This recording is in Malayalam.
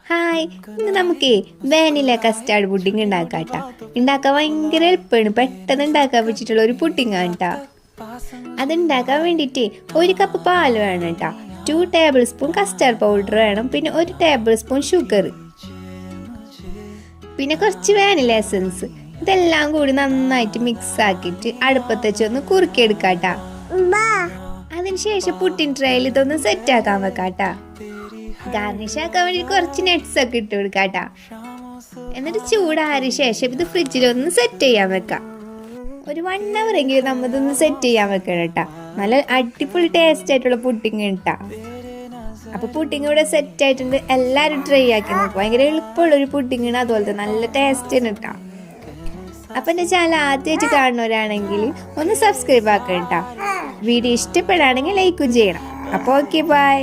ഹായ്, ഇന്ന് നമുക്കേ വാനില കസ്റ്റാർഡ് പുഡിംഗ് ഉണ്ടാക്കാം കേട്ടോ. ഉണ്ടാക്കാൻ ഭയങ്കര എളുപ്പമാണ്, പെട്ടെന്ന് ഉണ്ടാക്കാൻ പറ്റിയിട്ടുള്ള ഒരു പുഡിംഗ് ആണ് കേട്ടോ. അതുണ്ടാക്കാൻ വേണ്ടിയിട്ട് 1 കപ്പ് പാൽ വേണം കേട്ടോ, 2 ടേബിൾ സ്പൂൺ കസ്റ്റാർഡ് പൗഡർ വേണം, പിന്നെ 1 ടേബിൾ സ്പൂൺ ഷുഗർ, പിന്നെ കുറച്ച് വാനില എസൻസ്. ഇതെല്ലാം കൂടി നന്നായിട്ട് മിക്സ് ആക്കിയിട്ട് അടുപ്പത്ത് വെച്ചൊന്ന് കുറുക്കിയെടുക്കാം കേട്ടോ. അതിനുശേഷം പുഡിംഗ് ട്രേയിൽ ഇതൊന്ന് സെറ്റ് ആക്കാൻ വെക്കാം കേട്ടോ. ഗാർണിഷ് ആക്കാൻ വേണ്ടി കുറച്ച് നട്ട്സ് ഒക്കെ ഇട്ട് കൊടുക്കാട്ടാ. എന്നിട്ട് ചൂടാറിയ ശേഷം ഇത് ഫ്രിഡ്ജിലൊന്ന് സെറ്റ് ചെയ്യാൻ വെക്കാം. ഒരു 1 hour എങ്കിലും നമ്മളിതൊന്ന് സെറ്റ് ചെയ്യാൻ വെക്കണം കേട്ടാ. നല്ല അടിപൊളി ടേസ്റ്റ് ആയിട്ടുള്ള പുഡിംഗ് കിട്ടാ. അപ്പൊ പുഡിംഗ് ഇവിടെ സെറ്റ് ആയിട്ടുണ്ട്, എല്ലാവരും ട്രൈ ആക്കി നോക്കും. ഭയങ്കര എളുപ്പമുള്ളൊരു പുഡിംഗ് ആണ്, അതുപോലത്തെ നല്ല ടേസ്റ്റ് കിട്ടാ. അപ്പൊ എൻ്റെ ചാനൽ ആദ്യമായിട്ട് കാണുന്നവരാണെങ്കിൽ ഒന്ന് സബ്സ്ക്രൈബ് ആക്കണം കേട്ടോ. വീഡിയോ ഇഷ്ടപ്പെടുകയാണെങ്കിൽ ലൈക്കും ചെയ്യണം. അപ്പോൾ ഓക്കെ, ബൈ.